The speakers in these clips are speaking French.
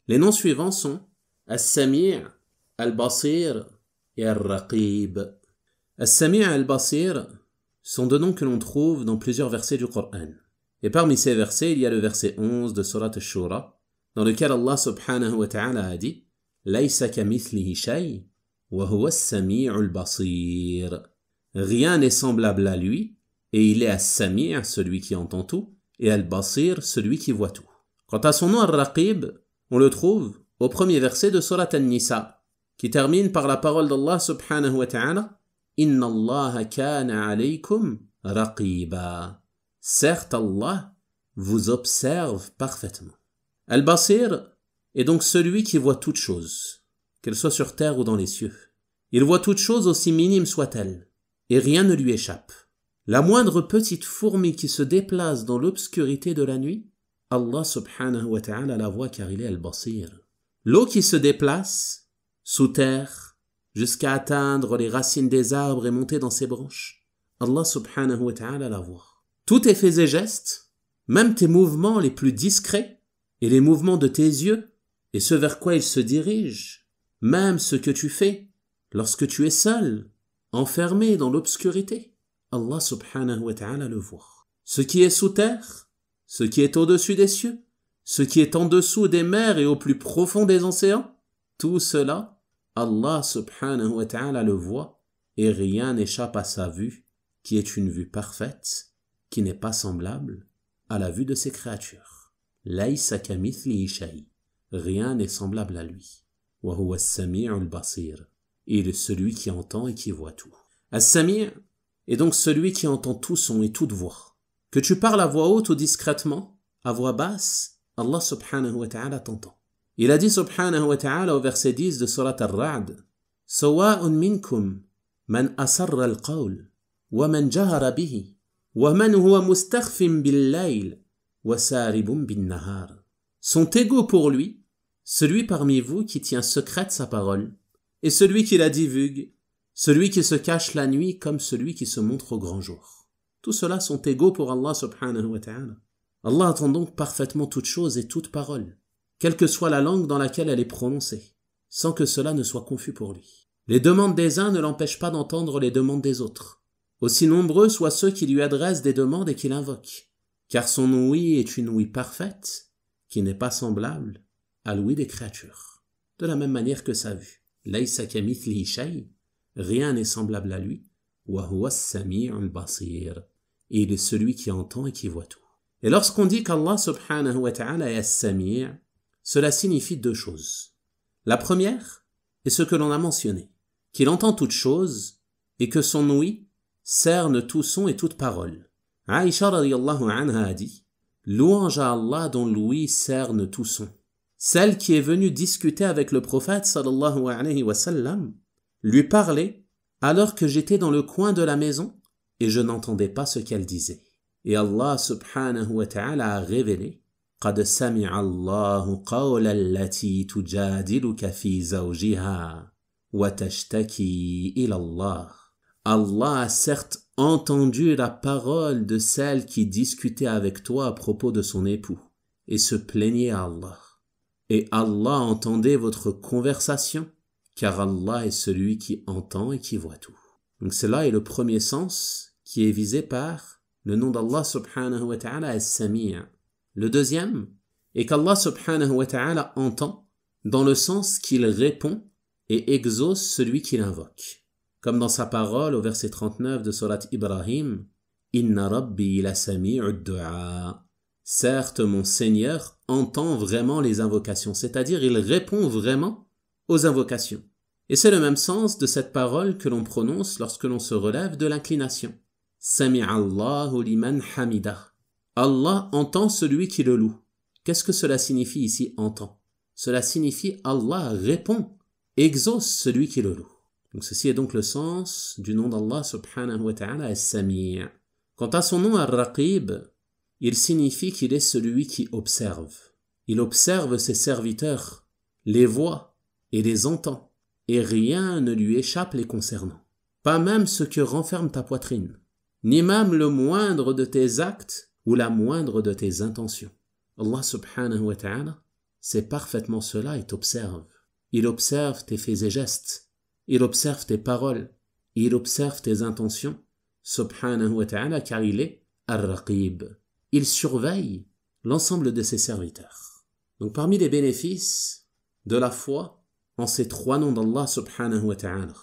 Les noms suivants sont As-Sami', Al-Basir et Al-Raqib. As-Sami' et Al-Basir sont deux noms que l'on trouve dans plusieurs versets du Coran. Et parmi ces versets, il y a le verset 11 de Surat Ash-Shura, dans lequel Allah subhanahu wa ta'ala a dit « Laysa kamithlihi shay, wa huwa as-sami'u al-basir » Rien n'est semblable à lui, et il est As-Sami', celui qui entend tout, et Al-Basir, celui qui voit tout. Quant à son nom Al-Raqib, on le trouve au premier verset de Surat An-Nisa, qui termine par la parole d'Allah subhanahu wa ta'ala « Inna Allah kana alaykum raqiba » Certes, Allah vous observe parfaitement. Al-Basir est donc celui qui voit toutes choses, qu'elles soient sur terre ou dans les cieux. Il voit toutes choses aussi minimes soient-elles, et rien ne lui échappe. La moindre petite fourmi qui se déplace dans l'obscurité de la nuit, Allah subhanahu wa ta'ala la voit car il est Al-Basir. L'eau qui se déplace sous terre jusqu'à atteindre les racines des arbres et monter dans ses branches, Allah subhanahu wa ta'ala la voit. Tous tes faits et gestes, même tes mouvements les plus discrets et les mouvements de tes yeux et ce vers quoi ils se dirigent, même ce que tu fais lorsque tu es seul, enfermé dans l'obscurité, Allah subhanahu wa ta'ala le voit. Ce qui est sous terre, ce qui est au-dessus des cieux, ce qui est en dessous des mers et au plus profond des océans, tout cela, Allah subhanahu wa ta'ala le voit et rien n'échappe à sa vue qui est une vue parfaite, qui n'est pas semblable à la vue de ses créatures. Laysa kamithlihi shay. Rien n'est semblable à lui. Wa huwa as-sami'u al-basir. Il est celui qui entend et qui voit tout. As-Sami' est donc celui qui entend tout son et toute voix. Que tu parles à voix haute ou discrètement, à voix basse, Allah subhanahu wa ta'ala t'entend. Il a dit subhanahu wa ta'ala au verset 10 de Surat Ar-Ra'd « Sawa'un minkum man asarra al-qawl wa man jahara bihi وَمَنْ هُوَ مُسْتَخْفٍ بِاللَّيْلِ وَسَارِبٌ بِالنَّهَارِ » Sont égaux pour lui, celui parmi vous qui tient secrète sa parole, et celui qui la divulgue, celui qui se cache la nuit comme celui qui se montre au grand jour. Tous ceux-là sont égaux pour Allah subhanahu wa ta'ala. Allah entend donc parfaitement toute chose et toute parole, quelle que soit la langue dans laquelle elle est prononcée, sans que cela ne soit confus pour lui. Les demandes des uns ne l'empêchent pas d'entendre les demandes des autres. Aussi nombreux soient ceux qui lui adressent des demandes et qui l'invoquent, car son ouïe est une ouïe parfaite, qui n'est pas semblable à l'ouïe des créatures. De la même manière que sa vue. Laysa kamithlihi shay, rien n'est semblable à lui, wa huwa as-sami'u al-basir. Et il est celui qui entend et qui voit tout. Et lorsqu'on dit qu'Allah subhanahu wa ta'ala est as-sami', cela signifie deux choses. La première est ce que l'on a mentionné, qu'il entend toutes choses et que son ouïe cerne tout son et toute parole. Aïcha radiyallahu anha a dit « Louange à Allah dont l'ouïe cerne tout son. » Celle qui est venue discuter avec le prophète sallallahu alayhi wa sallam lui parlait alors que j'étais dans le coin de la maison et je n'entendais pas ce qu'elle disait. Et Allah subhanahu wa ta'ala a révélé « قَدْ سَمِعَ اللَّهُ قَوْلَ الَّتِي تُجَادِلُكَ فِي زَوْجِهَا وَتَشْتَكِي إِلَى اللَّهِ » Allah a certes entendu la parole de celle qui discutait avec toi à propos de son époux et se plaignait à Allah. Et Allah entendait votre conversation, car Allah est celui qui entend et qui voit tout. Donc cela est le premier sens qui est visé par le nom d'Allah subhanahu wa ta'ala as-Sami'. Le deuxième est qu'Allah subhanahu wa ta'ala entend dans le sens qu'il répond et exauce celui qui l'invoque. Comme dans sa parole au verset 39 de Surat Ibrahim, « Inna rabbi la sami'u du'a » Certes, mon Seigneur entend vraiment les invocations, c'est-à-dire il répond vraiment aux invocations. Et c'est le même sens de cette parole que l'on prononce lorsque l'on se relève de l'inclination. « Sami'allahu liman hamidah » Allah entend celui qui le loue. Qu'est-ce que cela signifie ici, entend? Cela signifie Allah répond, exauce celui qui le loue. Donc ceci est donc le sens du nom d'Allah subhanahu wa ta'ala as-Sami'. Quant à son nom Ar-Raqib, il signifie qu'il est celui qui observe. Il observe ses serviteurs, les voit et les entend, et rien ne lui échappe les concernant. Pas même ce que renferme ta poitrine, ni même le moindre de tes actes ou la moindre de tes intentions. Allah subhanahu wa ta'ala sait parfaitement cela et t'observe. Il observe tes faits et gestes. Il observe tes paroles. Il observe tes intentions. Subhanahu wa ta'ala, car il est Ar-Raqib. Il surveille l'ensemble de ses serviteurs. Donc parmi les bénéfices de la foi en ces trois noms d'Allah subhanahu wa ta'ala,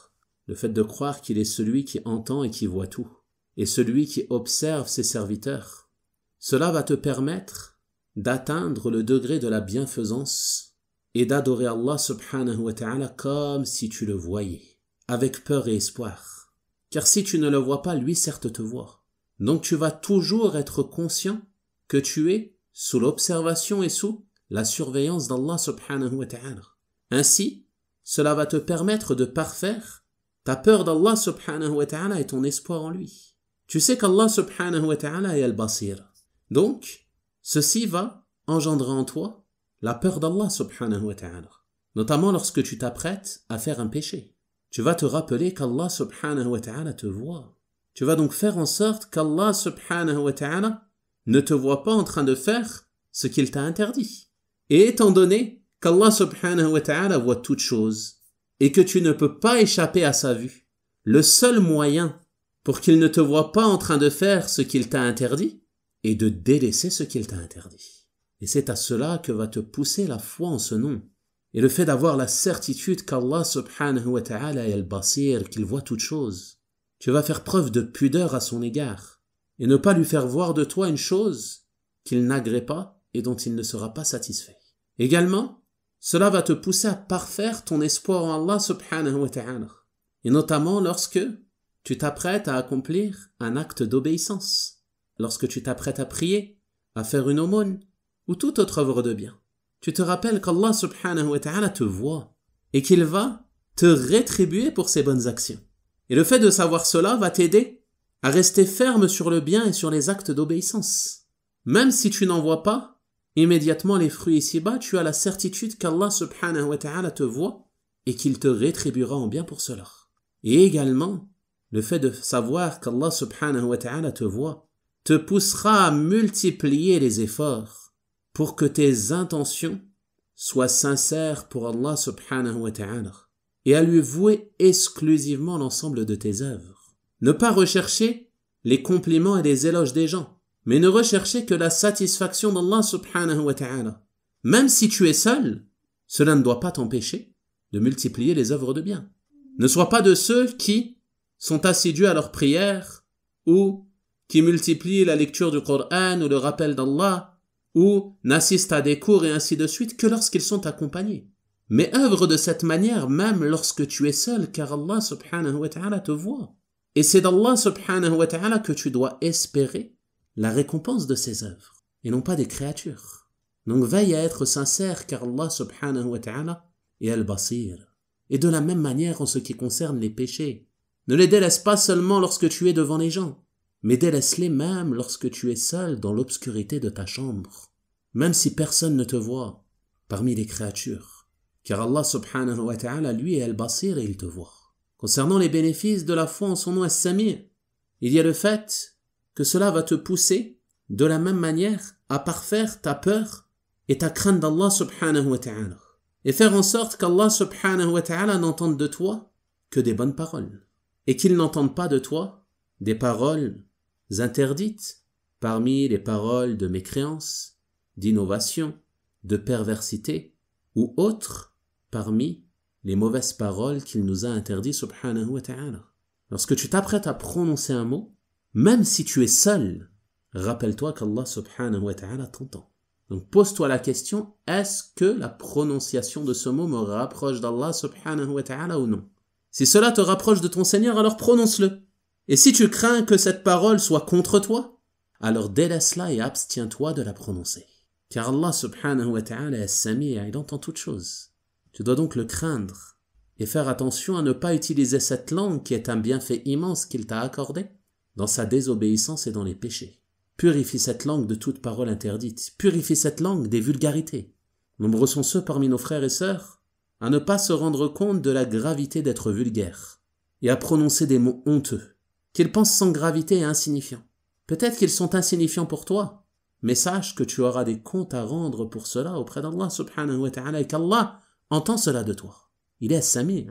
le fait de croire qu'il est celui qui entend et qui voit tout, et celui qui observe ses serviteurs, cela va te permettre d'atteindre le degré de la bienfaisance et d'adorer Allah subhanahu wa ta'ala comme si tu le voyais, avec peur et espoir. Car si tu ne le vois pas, lui certes te voit. Donc tu vas toujours être conscient que tu es sous l'observation et sous la surveillance d'Allah subhanahu wa ta'ala. Ainsi, cela va te permettre de parfaire ta peur d'Allah subhanahu wa ta'ala et ton espoir en lui. Tu sais qu'Allah subhanahu wa ta'ala est al-Basir. Donc, ceci va engendrer en toi la peur d'Allah subhanahu wa ta'ala. Notamment lorsque tu t'apprêtes à faire un péché. Tu vas te rappeler qu'Allah subhanahu wa ta'ala te voit. Tu vas donc faire en sorte qu'Allah subhanahu wa ta'ala ne te voit pas en train de faire ce qu'il t'a interdit. Et étant donné qu'Allah subhanahu wa ta'ala voit toutes choses et que tu ne peux pas échapper à sa vue, le seul moyen pour qu'il ne te voie pas en train de faire ce qu'il t'a interdit est de délaisser ce qu'il t'a interdit. Et c'est à cela que va te pousser la foi en ce nom. Et le fait d'avoir la certitude qu'Allah subhanahu wa ta'ala est al-Basir, qu'il voit toutes choses. Tu vas faire preuve de pudeur à son égard et ne pas lui faire voir de toi une chose qu'il n'agrée pas et dont il ne sera pas satisfait. Également, cela va te pousser à parfaire ton espoir en Allah subhanahu wa ta'ala. Et notamment lorsque tu t'apprêtes à accomplir un acte d'obéissance, lorsque tu t'apprêtes à prier, à faire une aumône ou toute autre œuvre de bien. Tu te rappelles qu'Allah subhanahu wa ta'ala te voit et qu'il va te rétribuer pour ses bonnes actions. Et le fait de savoir cela va t'aider à rester ferme sur le bien et sur les actes d'obéissance. Même si tu n'en vois pas immédiatement les fruits ici-bas, tu as la certitude qu'Allah subhanahu wa ta'ala te voit et qu'il te rétribuera en bien pour cela. Et également, le fait de savoir qu'Allah subhanahu wa ta'ala te voit te poussera à multiplier les efforts pour que tes intentions soient sincères pour Allah subhanahu wa ta'ala et à lui vouer exclusivement l'ensemble de tes œuvres. Ne pas rechercher les compliments et les éloges des gens, mais ne rechercher que la satisfaction d'Allah subhanahu wa ta'ala. Même si tu es seul, cela ne doit pas t'empêcher de multiplier les œuvres de bien. Ne sois pas de ceux qui sont assidus à leur prière ou qui multiplient la lecture du Coran ou le rappel d'Allah ou n'assistent à des cours et ainsi de suite que lorsqu'ils sont accompagnés. Mais œuvre de cette manière même lorsque tu es seul, car Allah subhanahu wa ta'ala te voit. Et c'est d'Allah subhanahu wa ta'ala que tu dois espérer la récompense de ces œuvres, et non pas des créatures. Donc veille à être sincère, car Allah subhanahu wa ta'ala est al-Basir. Et de la même manière en ce qui concerne les péchés, ne les délaisse pas seulement lorsque tu es devant les gens, mais délaisse-les même lorsque tu es seul dans l'obscurité de ta chambre, même si personne ne te voit parmi les créatures, car Allah subhanahu wa ta'ala lui est al-Basir et il te voit. Concernant les bénéfices de la foi en son nom As-Sami', il y a le fait que cela va te pousser de la même manière à parfaire ta peur et ta crainte d'Allah subhanahu wa ta'ala et faire en sorte qu'Allah subhanahu wa ta'ala n'entende de toi que des bonnes paroles et qu'il n'entende pas de toi des paroles interdites parmi les paroles de mécréance, d'innovation, de perversité ou autres parmi les mauvaises paroles qu'il nous a interdit subhanahu wa ta'ala. Lorsque tu t'apprêtes à prononcer un mot, même si tu es seul, rappelle-toi qu'Allah subhanahu wa ta'ala t'entend. Donc pose-toi la question, est-ce que la prononciation de ce mot me rapproche d'Allah subhanahu wa ta'ala ou non? Si cela te rapproche de ton Seigneur, alors prononce-le. Et si tu crains que cette parole soit contre toi, alors délaisse-la et abstiens-toi de la prononcer. Car Allah subhanahu wa ta'ala est As-Sami', il entend toutes choses. Tu dois donc le craindre et faire attention à ne pas utiliser cette langue qui est un bienfait immense qu'il t'a accordé dans sa désobéissance et dans les péchés. Purifie cette langue de toute parole interdite. Purifie cette langue des vulgarités. Nombreux sont ceux parmi nos frères et sœurs à ne pas se rendre compte de la gravité d'être vulgaire et à prononcer des mots honteux qu'ils pensent sans gravité et insignifiants. Peut-être qu'ils sont insignifiants pour toi, mais sache que tu auras des comptes à rendre pour cela auprès d'Allah subhanahu wa ta'ala et qu'Allah entend cela de toi. Il est As-Sami'.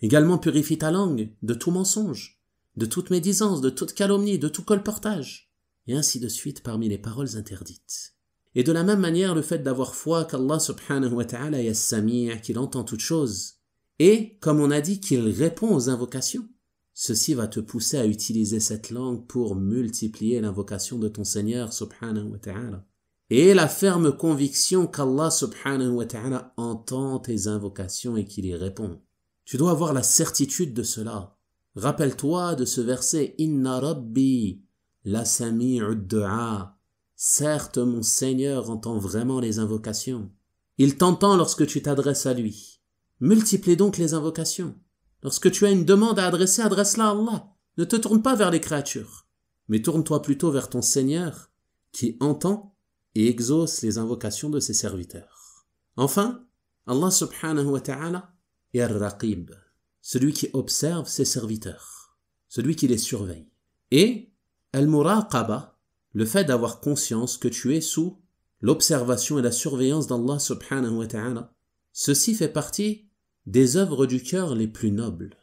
Également purifie ta langue de tout mensonge, de toute médisance, de toute calomnie, de tout colportage, et ainsi de suite parmi les paroles interdites. Et de la même manière, le fait d'avoir foi qu'Allah subhanahu wa ta'ala est As-Sami', qu'il entend toutes choses, et, comme on a dit, qu'il répond aux invocations, ceci va te pousser à utiliser cette langue pour multiplier l'invocation de ton Seigneur subhanahu wa ta'ala. Et la ferme conviction qu'Allah subhanahu wa ta'ala entend tes invocations et qu'il y répond. Tu dois avoir la certitude de cela. Rappelle-toi de ce verset « Inna Rabbi la sami'u du'a » Certes, mon Seigneur entend vraiment les invocations. Il t'entend lorsque tu t'adresses à lui. Multiplie donc les invocations. Lorsque tu as une demande à adresser, adresse-la à Allah. Ne te tourne pas vers les créatures, mais tourne-toi plutôt vers ton Seigneur qui entend et exauce les invocations de ses serviteurs. Enfin, Allah subhanahu wa ta'ala est Ar-Raqib, celui qui observe ses serviteurs, celui qui les surveille. Et Al-Muraqaba, le fait d'avoir conscience que tu es sous l'observation et la surveillance d'Allah subhanahu wa ta'ala, ceci fait partie des œuvres du cœur les plus nobles.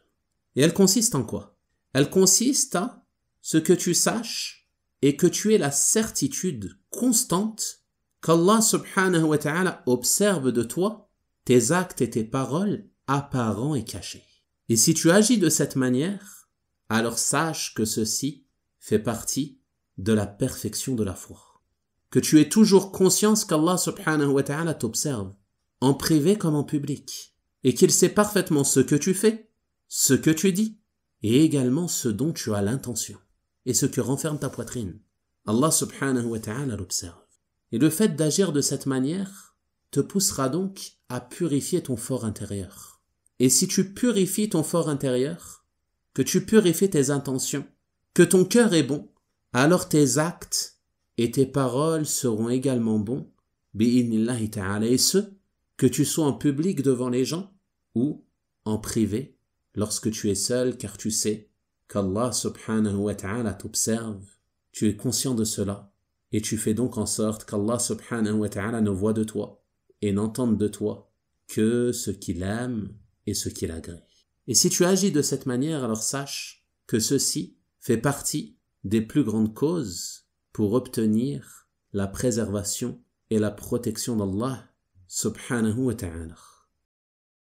Et elle consiste en quoi? Elle consiste à ce que tu saches et que tu aies la certitude constante qu'Allah subhanahu wa ta'ala observe de toi tes actes et tes paroles apparents et cachés. Et si tu agis de cette manière, alors sache que ceci fait partie de la perfection de la foi. Que tu aies toujours conscience qu'Allah subhanahu wa ta'ala t'observe, en privé comme en public, et qu'il sait parfaitement ce que tu fais, ce que tu dis, et également ce dont tu as l'intention, et ce que renferme ta poitrine. Allah subhanahu wa ta'ala l'observe. Et le fait d'agir de cette manière te poussera donc à purifier ton fort intérieur. Et si tu purifies ton fort intérieur, que tu purifies tes intentions, que ton cœur est bon, alors tes actes et tes paroles seront également bons, bi'idhnillahi ta'ala, et ce, que tu sois en public devant les gens ou en privé lorsque tu es seul, car tu sais qu'Allah subhanahu wa ta'ala t'observe, tu es conscient de cela et tu fais donc en sorte qu'Allah subhanahu wa ta'ala ne voit de toi et n'entende de toi que ce qu'il aime et ce qu'il agrée. Et si tu agis de cette manière, alors sache que ceci fait partie des plus grandes causes pour obtenir la préservation et la protection d'Allah subhanahu wa ta'ala.